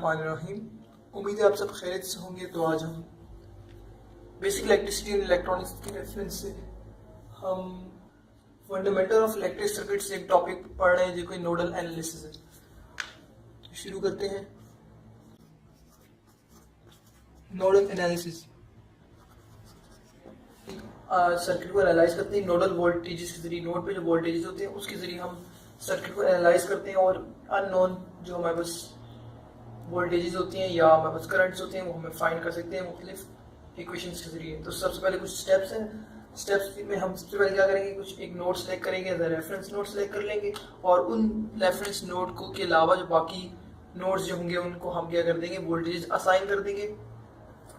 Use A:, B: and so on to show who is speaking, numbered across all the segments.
A: बिस्मिल्लाहिर्रहमानिर्रहीम। उम्मीद है आप सब खैरियत से होंगे। तो आज हम बेसिक इलेक्ट्रिसिटी एंड इलेक्ट्रॉनिक्स के रेफरेंस से हम फंडामेंटल ऑफ इलेक्ट्रिक सर्किट से एक टॉपिक पढ़ रहे हैं जो कि नोडल एनालिसिस है। शुरू करते हैं। नोडल एनालिसिस सर्किट को एनालाइज करते हैं नोडल वोल्टेजेस के जरिए। नोड पे जो वोल्टेजेस होते हैं उसके जरिए हम सर्किट को एनालाइज करते हैं और अननोन जो हमारे पास वोल्टेजेस होती हैं या हमारे पास करंट्स होते हैं वो हमें फाइंड कर सकते हैं मुख्तलिफ इक्वेशंस के जरिए। तो सबसे पहले कुछ स्टेप्स हैं। स्टेप्स में हम सबसे पहले क्या करेंगे, कुछ एक नोड सेलेक्ट करेंगे, as a reference node select कर लेंगे और उन रेफरेंस नोड को के अलावा जो बाकी नोड्स जो होंगे उनको हम क्या कर देंगे, वोल्टेजेस असाइन कर देंगे।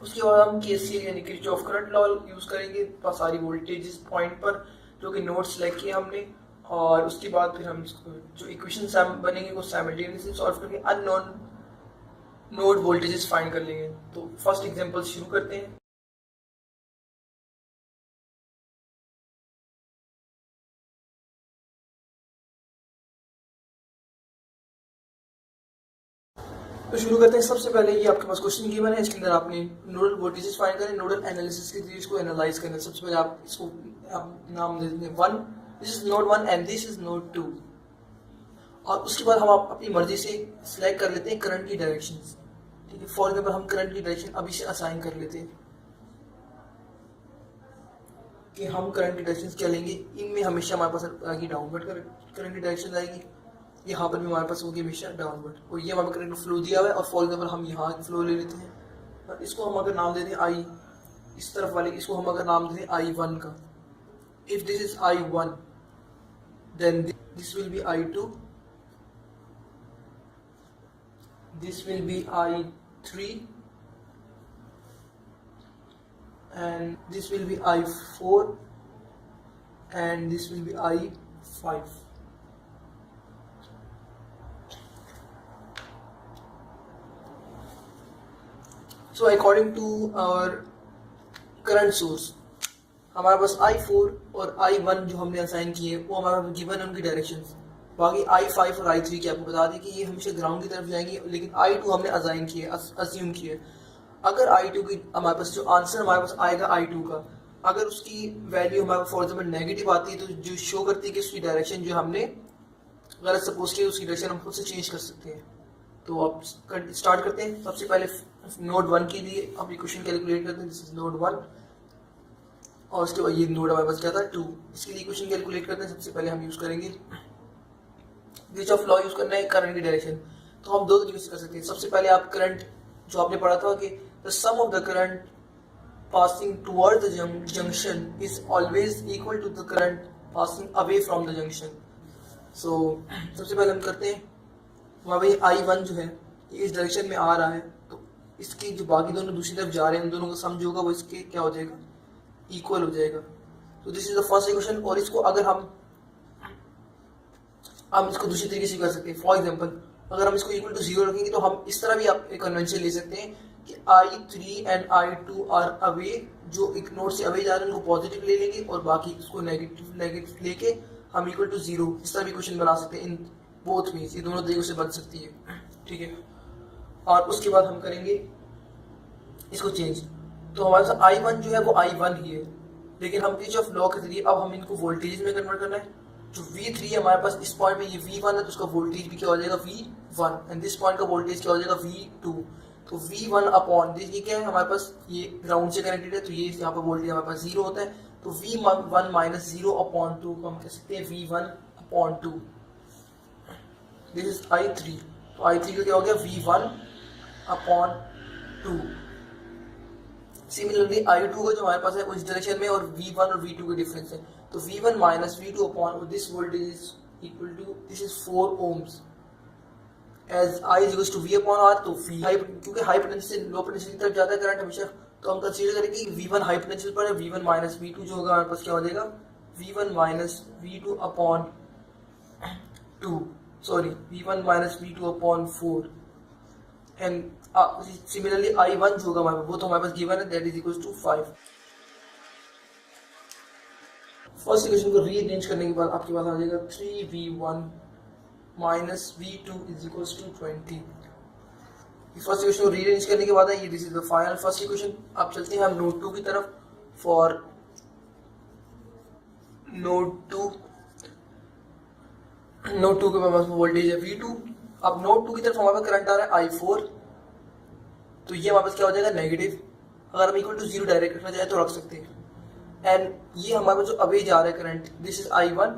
A: उसके बाद हम केसीएल यानी किरचॉफ करंट लॉ यूज करेंगे सारी वोल्टेजेस पॉइंट पर जो कि नोड सेलेक्ट किए हमने, और उसके बाद फिर हम इसको जो इक्वेशन बनेंगे वो साइमल्टेनियसली सॉल्व करके अननोन नोड वोल्टेजेस फाइंड कर लेंगे। तो फर्स्ट एग्जांपल शुरू करते हैं। तो शुरू करते हैं। सबसे पहले ये आपके पास क्वेश्चन गिवन है, इसके अंदर आपने नोडल वोल्टेजेस फाइंड करें, नोडल एनालिसिस के लिए इसको एनालाइज करना है। सबसे पहले आप इसको आप नाम दे देंगे 1, this is node 1 and this is node 2। और उसके बाद हम आप अपनी मर्जी से सिलेक्ट कर लेते हैं करंट की डायरेक्शन। ठीक है, फॉर एग्जाम्पल हम करंट की डायरेक्शन अभी से असाइन कर लेते हैं कि हम करंट की डायरेक्शन क्या लेंगे। इनमें हमेशा हमारे पास आएगी डाउनवर्ड करंट की डायरेक्शन आएगी, यहाँ पर भी हमारे पास होगी हमेशा डाउनवर्ड। और ये हमारे करंट फ्लो दिया हुआ है और फॉर एग्जाम्पल हम यहाँ फ्लो ले लेते हैं और इसको हम अगर नाम दे दें आई, इस तरफ वाले इसको हम अगर नाम दे दें I1 का। If this is I1 then this will be I2, this will be I3 and this will be I4 and this will be I5. So according to our current source हमारे पास I4 और I1 जो हमने assign किए वो हमारा given है उनकी directions. बाकी I5 और I3 की आपको बता दें कि ये हमेशा ग्राउंड की तरफ जाएंगे, लेकिन I2 हमने असाइन किए, अज्यूम किए। अगर I2 की हमारे पास जो आंसर हमारे पास आएगा I2 का, अगर उसकी वैल्यू हमारे फॉर एग्जाम्पल नेगेटिव आती है तो जो शो करती है कि उसकी डायरेक्शन जो हमने गलत सपोज की उसकी डायरेक्शन हम खुद से चेंज कर सकते हैं। तो आप स्टार्ट करते हैं। सबसे पहले नोड 1 के लिए आप इक्वेशन कैलकुलेट करते हैं, दिस इज नोड 1 और उसके बाद ये नोड हमारे पास क्या था 2। इसके लिए इक्वेशन कैलकुलेट करते हैं। सबसे पहले हम यूज करेंगे किरचॉफ लॉ यूज करना है करंट की डायरेक्शन। तो हम दो तरीके से कर सकते हैं। सबसे पहले आप करंट जो आपने पढ़ा था कि the sum of the current passing toward the junction is always equal to the current passing away from the junction. So सबसे पहले हम करते हैं, वहाँ भाई I1 जो है ये इस डायरेक्शन में आ रहा है तो इसकी जो बाकी दोनों दूसरी तरफ जा रहे हैं उन दोनों का सम जो होगा वो इसके क्या हो जाएगा, इक्वल हो जाएगा। तो this is the first equation. और इसको अगर हम इसको दूसरी तरीके से कर सकते हैं। फॉर एग्जाम्पल अगर हम इसको इक्वल टू 0 रखेंगे तो हम इस तरह भी आप एक कन्वेंशन ले सकते हैं कि I3 and I2 are away, जो एक नोड से अवे जा रहे हैं उनको पॉजिटिव ले लेंगे और बाकी उसको नेगेटिव लेके हम इक्वल टू 0 इस तरह भी क्वेश्चन बना सकते हैं। इन बोथ मीन्स ये दोनों तरीकों से बन सकती है। ठीक है, और उसके बाद हम करेंगे इसको चेंज। तो हमारे पास I1 जो है वो I1 ही है, लेकिन हम किरचॉफ लॉ के जरिए अब हम इनको वोल्टेज में कन्वर्ट करना है। जो V3 है हमारे पास इस पॉइंट में ये V1 है तो उसका वोल्टेज भी क्या हो जाएगा V1 एंड दिस पॉइंट का वोल्टेज क्या हो जाएगा V2। तो V1 अपॉन दिस ये क्या है हमारे पास, ये ग्राउंड से कनेक्टेड है तो ये यहाँ पर वोल्टेज हमारे पास 0 होता है। तो V1 माइनस 0 अपॉन 2 को हम कह सकते हैं V1 upon 2। This is I3, तो I3 का क्या हो गया V1 अपॉन 2। सिमिलरली I2 का जो हमारे पास है उस डायरेक्शन में और V1 और V2 के डिफरेंस है तो V1 minus V2 upon this voltage is equal to this is 4 ohms as I is equal to V upon R। तो V क्योंकि हाई पोटेंशियल से लो पोटेंशियल की तरफ जाता है करंट हमेशा, तो हम कंसीडर करेंगे कि V1 हाई पोटेंशियल पर है, V1 माइनस V2 जो होगा हमारे पास क्या हो जाएगा V1 minus V2 upon 2, sorry V1 minus V2 upon 4 and similarly I1 जो होगा हमारे पास वो तो हमारे पास गिवन है that is equal to 5। First equation को रीअरेंज करने के बाद आपके पास आ जाएगा 3v1 minus v2 is equal to 20। First equation को रीअरेंज करने के बाद है ये, this is the final first equation. अब चलते हैं हम नोड 2 की तरफ। फॉर नोड 2 के पास वोल्टेज है V2। अब नोड 2 की तरफ हमारे पास करंट आ रहा है I4, तो ये हमारे पास क्या हो जाएगा नेगेटिव। अगर हम इक्वल टू 0 डायरेक्ट रखना चाहें तो रख सकते हैं। एंड ये हमारे पास जो अवे जा रहा है current, this is I1,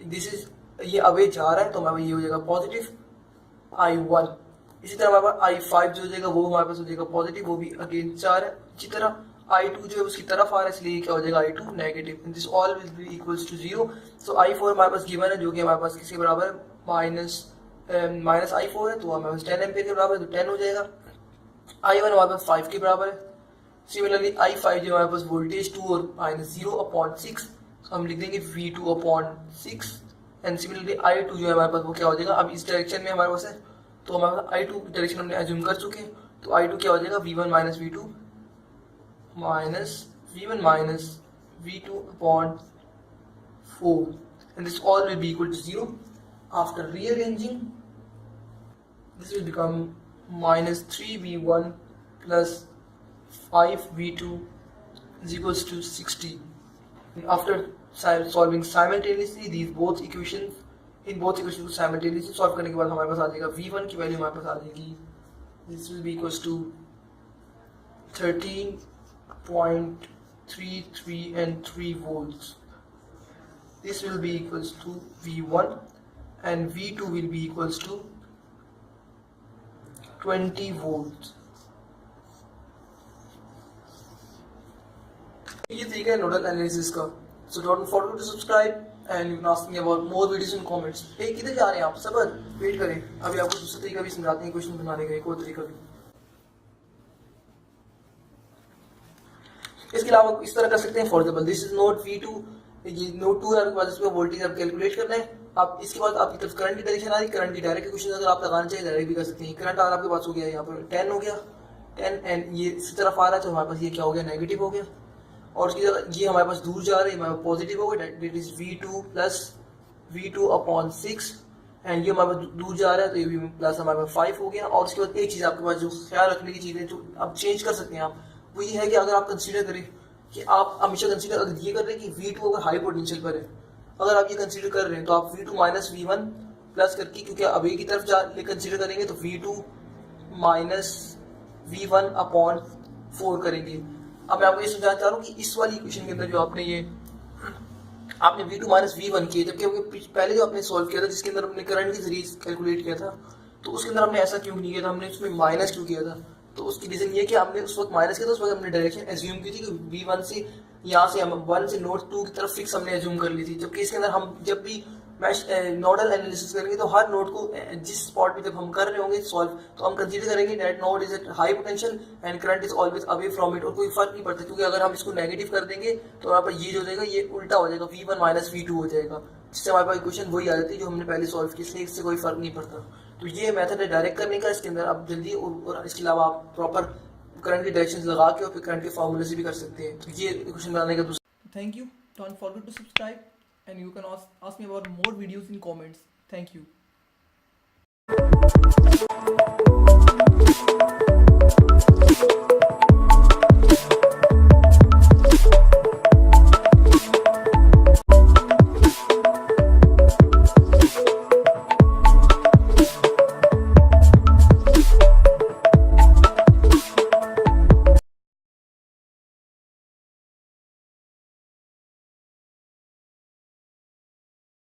A: this is ये अवे जा रहा है तो हमारे ये हो जाएगा पॉजिटिव I1। इसी तरह हमारे पास I5 जो हो जाएगा वो हमारे पास हो जाएगा पॉजिटिव, वो भी अगेंस्ट जा रहा है। इसी तरह I2 जो है उसकी तरफ आ रहा है, इसलिए क्या हो जाएगा I2 negative. This all will be equals to 0। So I4 हमारे पास गिवन है, जो कि हमारे पास किसके बराबर है, माइनस I4 है, तो हमारे पास 10 एम्पीयर के बराबर है, तो 10 हो जाएगा। I1 हमारे पास 5 के बराबर है। सिमिलरली I5 जो हमारे पास वोल्टेज 2 और माइनस 0/6, हम लिख देंगे V2/6। एंड सिमिलरली I2 जो है हमारे पास वो क्या हो जाएगा, अब इस डायरेक्शन में हमारे पास है तो हमारे पास I2 की डायरेक्शन हमने एज्यूम कर चुके हैं, तो I2 क्या हो जाएगा V1 minus V2/4, and this all will be equal to 0. After rearranging, this will become minus 3V1 plus 5V2 is equals to 60. After solving simultaneously these both equations, in both equations को simultaneously solve करने के बाद हमारे पास आ जाएगा V1 की value हमारे पास आ जाएगी, this will be equals to 13.33 and 3 volts. This will be equals to V1 and V2 will be equals to 20 volts. ये तरीका है नोडल एनालिसिस का। So don't forget to subscribe and you can ask me about more videos in comments. hey, किधर जा रहे हैं आप, सबर वेट करें, अभी आपको दूसरा तरीका भी समझाते हैं क्वेश्चन बनाने का, एक और तरीका भी। इसके अलावा इस तरह कर सकते हैं, for example this is node V2, ये नोड 2 है आपके पास, इसमें वोल्टेज आप कैलकुलेट करना है। आप इसके बाद आपकी तरफ करंट की डायरेक्शन आ रही है, करंट की डायरेक्ट क्वेश्चन अगर आप लगाना चाहिए डायरेक्ट भी कर सकते हैं। करंट अगर आपके पास हो गया यहाँ पर 10 हो गया, 10 एंड ये इसी तरफ आ रहा है तो हमारे पास ये क्या हो गया नेगेटिव हो गया, और उसकी जगह ये हमारे पास दूर जा रहा है, हमारे पास पॉजिटिव हो गया, that is V2 plus V2/6, and ये हमारे पास दूर जा रहा है तो ये भी प्लस हमारे पास 5 हो गया। और उसके बाद एक चीज़ आपके पास जो ख्याल रखने की चीज़ है जो आप चेंज कर सकते हैं आप, वो ये है कि अगर आप कंसीडर करें कि आप हमेशा कंसीडर अगर ये कर रहे हैं कि V2 अगर हाई पोटेंशियल पर है, अगर आप ये कंसीडर कर रहे हैं तो आप V2 माइनस V1 प्लस करके, क्योंकि अवे की तरफ कंसीडर करेंगे तो V2 माइनस V1/4 करेंगे। अब मैं आपको ये समझाना चाह रहा हूँ कि इस वाली इक्वेशन के अंदर जो आपने V2 माइनस V1 किए, जबकि पहले जो आपने सॉल्व किया था जिसके अंदर हमने करंट के जरिए कैलकुलेट किया था, तो उसके अंदर हमने ऐसा क्यों नहीं किया था, हमने उसमें माइनस क्यों किया था, तो उसकी रीजन ये कि हमने उस वक्त माइनस किया था, उस वक्त हमने डायरेक्शन एज्यूम की थी कि V1 से यहाँ से हम 1 से नोड 2 की तरफ फिक्स हमने एज्यूम कर ली थी। जबकि इसके अंदर हम जब भी नोडल एनालिसिस करेंगे तो हर नोड को जिस स्पॉट पे जब हम कर रहे होंगे सॉल्व, तो हम कंसीडर करेंगे that node is at high potential and current is always away from it, और कोई फर्क नहीं पड़ता, क्योंकि अगर हम इसको नेगेटिव कर देंगे तो यहाँ पर ये जो हो जाएगा ये उल्टा हो जाएगा, V1 माइनस V2 हो जाएगा, जिससे हमारे पास इक्वेशन वही आ जाती है जो हमने पहले सॉल्व की, इसलिए इससे कोई फर्क नहीं पड़ता। तो ये मेथड है डायरेक्ट करने का, इसके अंदर आप जल्दी और इसके अलावा आप प्रॉपर करंट की डायरेक्शन लगा के और फिर करंट के फार्मूले से भी कर सकते हैं। तो ये इक्वेशन बनाने का दूसरा। Thank you. Don't forget to subscribe and you can ask me about more videos in comments. Thank you.